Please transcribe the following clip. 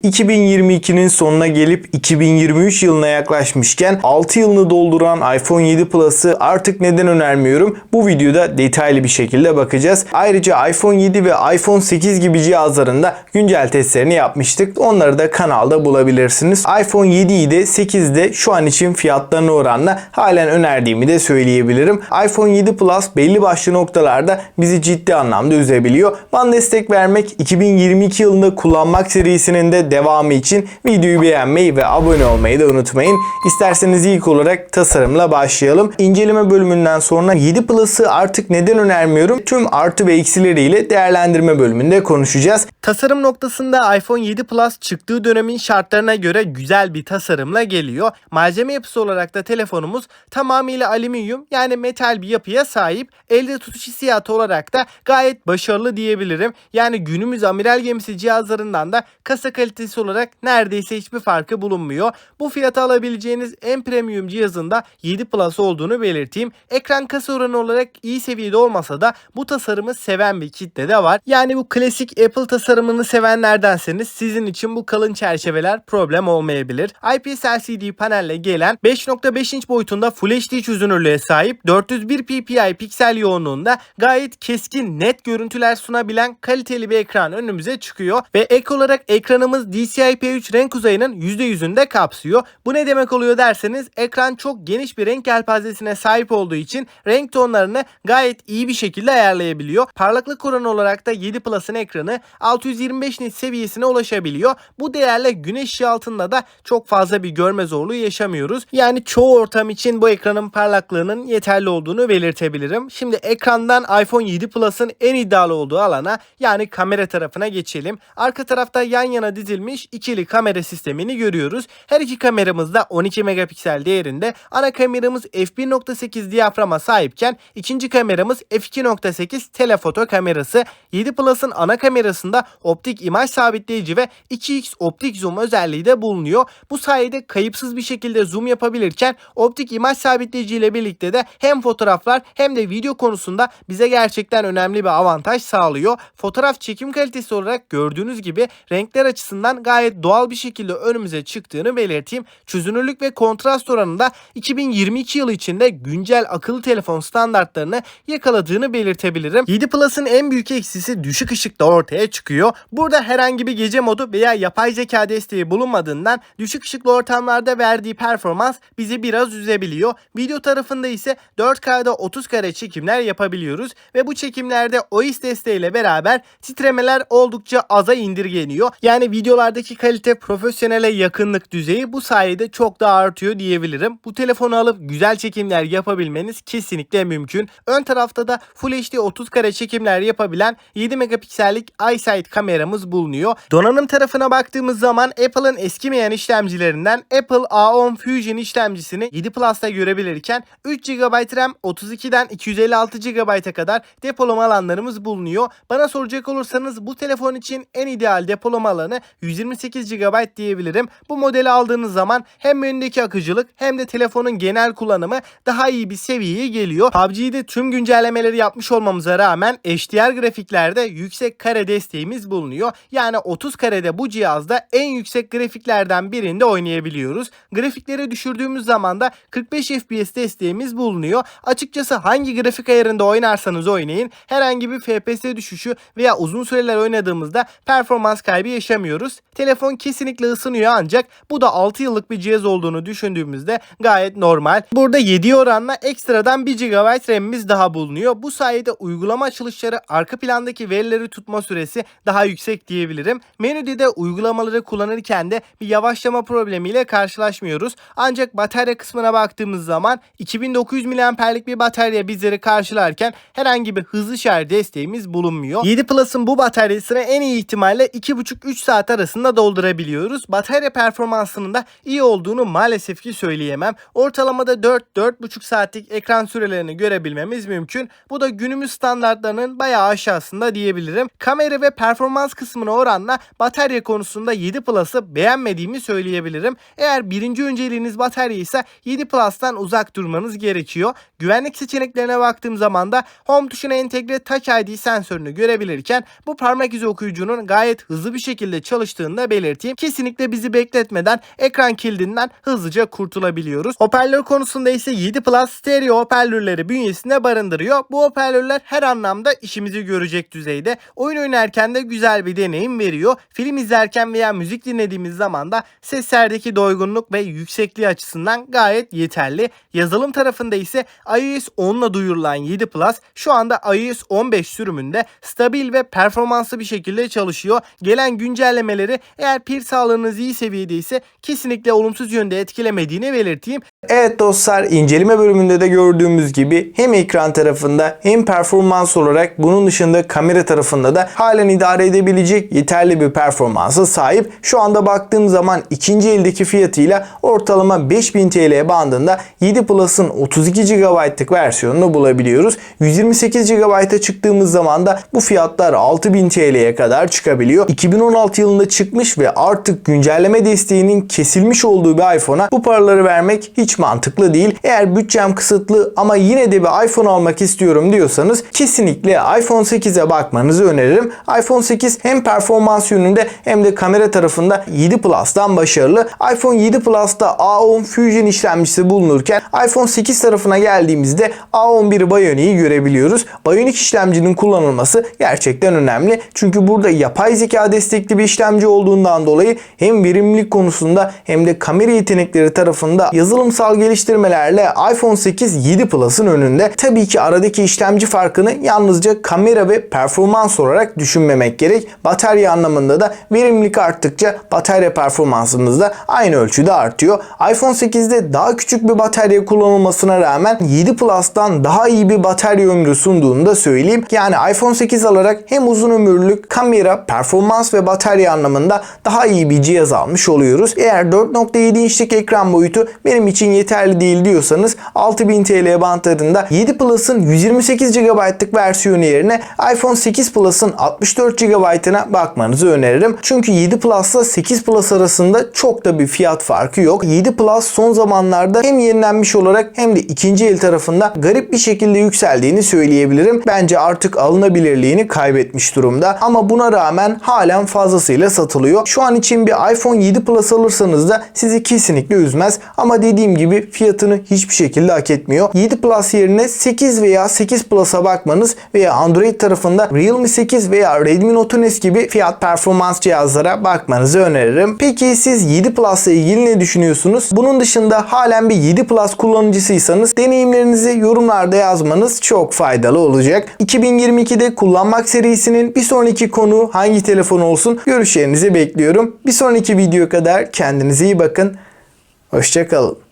2022'nin sonuna gelip 2023 yılına yaklaşmışken 6 yılını dolduran iPhone 7 Plus'ı artık neden önermiyorum? Bu videoda detaylı bir şekilde bakacağız. Ayrıca iPhone 7 ve iPhone 8 gibi cihazların da güncel testlerini yapmıştık. Onları da kanalda bulabilirsiniz. iPhone 7'yi de 8'i de şu an için fiyatlarına oranla halen önerdiğimi de söyleyebilirim. iPhone 7 Plus belli başlı noktalarda bizi ciddi anlamda üzebiliyor. Bana destek vermek, 2022 yılında kullanmak serisinin de devamı için videoyu beğenmeyi ve abone olmayı da unutmayın. İsterseniz ilk olarak tasarımla başlayalım. İnceleme bölümünden sonra 7 Plus'ı artık neden önermiyorum? Tüm artı ve eksileriyle değerlendirme bölümünde konuşacağız. Tasarım noktasında iPhone 7 Plus çıktığı dönemin şartlarına göre güzel bir tasarımla geliyor. Malzeme yapısı olarak da telefonumuz tamamıyla alüminyum, yani metal bir yapıya sahip. Elde tutuş hissiyatı olarak da gayet başarılı diyebilirim. Yani günümüz amiral gemisi cihazlarından da kasa kalitesi olarak neredeyse hiçbir farkı bulunmuyor. Bu fiyata alabileceğiniz en premium cihazında 7 Plus olduğunu belirteyim. Ekran kasa oranı olarak iyi seviyede olmasa da bu tasarımı seven bir kitle de var. Yani bu klasik Apple tasarımını sevenlerdenseniz sizin için bu kalın çerçeveler problem olmayabilir. IPS LCD panelle gelen 5.5 inç boyutunda Full HD çözünürlüğe sahip 401 ppi piksel yoğunluğunda gayet keskin net görüntüler sunabilen kaliteli bir ekran önümüze çıkıyor ve ek olarak ekranımız DCI-P3 renk uzayının %100'ünde kapsıyor. Bu ne demek oluyor derseniz, ekran çok geniş bir renk yelpazesine sahip olduğu için renk tonlarını gayet iyi bir şekilde ayarlayabiliyor. Parlaklık oranı olarak da 7 Plus'ın ekranı 625 nit seviyesine ulaşabiliyor. Bu değerle güneş ışığı altında da çok fazla bir görme zorluğu yaşamıyoruz. Yani çoğu ortam için bu ekranın parlaklığının yeterli olduğunu belirtebilirim. Şimdi ekrandan iPhone 7 Plus'ın en iddialı olduğu alana, yani kamera tarafına geçelim. Arka tarafta yan yana dizilmiş ikili kamera sistemini görüyoruz. Her iki kameramız da 12 megapiksel değerinde. Ana kameramız f1.8 diyaframa sahipken ikinci kameramız f2.8 telefoto kamerası. 7 Plus'ın ana kamerasında optik imaj sabitleyici ve 2x optik zoom özelliği de bulunuyor. Bu sayede kayıpsız bir şekilde zoom yapabilirken optik imaj sabitleyici ile birlikte de hem fotoğraflar hem de video konusunda bize gerçekten önemli bir avantaj sağlıyor. Fotoğraf çekim kalitesi olarak gördüğünüz gibi renkler açısından gayet doğal bir şekilde önümüze çıktığını belirteyim. Çözünürlük ve kontrast oranında 2022 yılı içinde güncel akıllı telefon standartlarını yakaladığını belirtebilirim. 7 Plus'ın en büyük eksisi düşük ışıkta ortaya çıkıyor. Burada herhangi bir gece modu veya yapay zeka desteği bulunmadığından düşük ışıklı ortamlarda verdiği performans bizi biraz üzebiliyor. Video tarafında ise 4K'da 30 kare çekimler yapabiliyoruz ve bu çekimlerde OIS desteğiyle beraber titremeler oldukça aza indirgeniyor. Yani videolardaki kalite, profesyonele yakınlık düzeyi bu sayede çok daha artıyor diyebilirim. Bu telefonu alıp güzel çekimler yapabilmeniz kesinlikle mümkün. Ön tarafta da Full HD 30 kare çekimler yapabilen 7 megapiksellik iSight kameramız bulunuyor. Donanım tarafına baktığımız zaman Apple'ın eskimeyen işlemcilerinden Apple A10 Fusion işlemcisini 7 Plus'ta görebilirken 3 GB RAM, 32'den 256 GB'a kadar depolama alanlarımız bulunuyor. Bana soracak olursanız bu telefon için en ideal depolama alanı 128 GB diyebilirim. Bu modeli aldığınız zaman hem önündeki akıcılık hem de telefonun genel kullanımı daha iyi bir seviyeye geliyor. PUBG'de tüm güncellemeleri yapmış olmamıza rağmen HDR grafiklerde yüksek kare desteğimiz bulunuyor. Yani 30 karede bu cihazda en yüksek grafiklerden birinde oynayabiliyoruz. Grafikleri düşürdüğümüz zaman da 45 FPS desteğimiz bulunuyor. Açıkçası hangi grafik ayarında oynarsanız oynayın herhangi bir FPS düşüşü veya uzun süreler oynadığımızda performans kaybı yaşamıyoruz. Telefon kesinlikle ısınıyor, ancak bu da 6 yıllık bir cihaz olduğunu düşündüğümüzde gayet normal. Burada 7'ye oranla ekstradan 1 GB RAM'imiz daha bulunuyor. Bu sayede uygulama açılışları, arka plandaki verileri tutma süresi daha yüksek diyebilirim. Menüde de uygulamaları kullanırken de bir yavaşlama problemiyle karşılaşmıyoruz. Ancak batarya kısmına baktığımız zaman 2900 mAh'lik bir batarya bizleri karşılarken herhangi bir hızlı şarj desteğimiz bulunmuyor. 7 Plus'ın bu bataryasını en iyi ihtimalle 2,5-3 saat arasında doldurabiliyoruz. Batarya performansının da iyi olduğunu maalesef ki söyleyemem. Ortalamada 4-4,5 saatlik ekran sürelerini görebilmemiz mümkün. Bu da günümüz standartlarının bayağı aşağısında diyebilirim. Kamera ve performans kısmına oranla batarya konusunda 7 Plus'ı beğenmediğimi söyleyebilirim. Eğer birinci önceliğiniz batarya ise 7 Plus'tan uzak durmanız gerekiyor. Güvenlik seçeneklerine baktığım zaman da Home tuşuna entegre Touch ID sensörünü görebilirken bu parmak izi okuyucunun gayet hızlı bir şekilde çalıştığını çalıştığını da belirteyim. Kesinlikle bizi bekletmeden ekran kildinden hızlıca kurtulabiliyoruz. Hoparlör konusunda ise 7 Plus stereo hoparlörleri bünyesinde barındırıyor. Bu hoparlörler her anlamda işimizi görecek düzeyde. Oyun oynarken de güzel bir deneyim veriyor. Film izlerken veya müzik dinlediğimiz zaman da seslerdeki doygunluk ve yüksekliği açısından gayet yeterli. Yazılım tarafında ise iOS 10 ile duyurulan 7 Plus şu anda iOS 15 sürümünde stabil ve performanslı bir şekilde çalışıyor. Gelen güncellemeleri eğer pil sağlığınız iyi seviyede ise kesinlikle olumsuz yönde etkilemediğini belirteyim. Evet dostlar, inceleme bölümünde de gördüğümüz gibi hem ekran tarafında hem performans olarak bunun dışında kamera tarafında da halen idare edebilecek yeterli bir performansa sahip. Şu anda baktığım zaman ikinci eldeki fiyatıyla ortalama 5000 TL bandında 7 Plus'ın 32 GB'lık versiyonunu bulabiliyoruz. 128 GB'a çıktığımız zaman da bu fiyatlar 6000 TL'ye kadar çıkabiliyor. 2016 yılında çıkmış ve artık güncelleme desteğinin kesilmiş olduğu bir iPhone'a bu paraları vermek hiç mantıklı değil. Eğer bütçem kısıtlı ama yine de bir iPhone almak istiyorum diyorsanız kesinlikle iPhone 8'e bakmanızı öneririm. iPhone 8 hem performans yönünde hem de kamera tarafında 7 Plus'tan başarılı. iPhone 7 Plus'ta A10 Fusion işlemcisi bulunurken iPhone 8 tarafına geldiğimizde A11 Bionic'i görebiliyoruz. Bionic işlemcinin kullanılması gerçekten önemli. Çünkü burada yapay zeka destekli bir işlemci olduğundan dolayı hem verimlilik konusunda hem de kamera yetenekleri tarafında yazılımsal geliştirmelerle iPhone 8 7 Plus'ın önünde. Tabii ki aradaki işlemci farkını yalnızca kamera ve performans olarak düşünmemek gerek. Batarya anlamında da verimlilik arttıkça batarya performansımız da aynı ölçüde artıyor. iPhone 8'de daha küçük bir batarya kullanılmasına rağmen 7 Plus'tan daha iyi bir batarya ömrü sunduğunu da söyleyeyim. Yani iPhone 8 alarak hem uzun ömürlük kamera, performans ve batarya anlamında daha iyi bir cihaz almış oluyoruz. Eğer 4.7 inçlik ekran boyutu benim için yeterli değil diyorsanız 6000 TL bantlarında 7 Plus'ın 128 GB'lık versiyonu yerine iPhone 8 Plus'ın 64 GB'ına bakmanızı öneririm. Çünkü 7 Plus'la 8 Plus arasında çok da bir fiyat farkı yok. 7 Plus son zamanlarda hem yenilenmiş olarak hem de ikinci el tarafında garip bir şekilde yükseldiğini söyleyebilirim. Bence artık alınabilirliğini kaybetmiş durumda. Ama buna rağmen halen fazlasıyla satılıyor. Şu an için bir iPhone 7 Plus alırsanız da sizi kesinlikle üzmez. Ama dediğim gibi fiyatını hiçbir şekilde hak etmiyor. 7 Plus yerine 8 veya 8 Plus'a bakmanız veya Android tarafında Realme 8 veya Redmi Note S gibi fiyat performans cihazlara bakmanızı öneririm. Peki siz 7 Plus ile ilgili ne düşünüyorsunuz? Bunun dışında halen bir 7 Plus kullanıcısıysanız deneyimlerinizi yorumlarda yazmanız çok faydalı olacak. 2022'de kullanmak serisinin bir sonraki konu hangi telefon olsun? Görüşlerinizi bekliyorum. Bir sonraki video kadar kendinize iyi bakın. Hoşça kalın.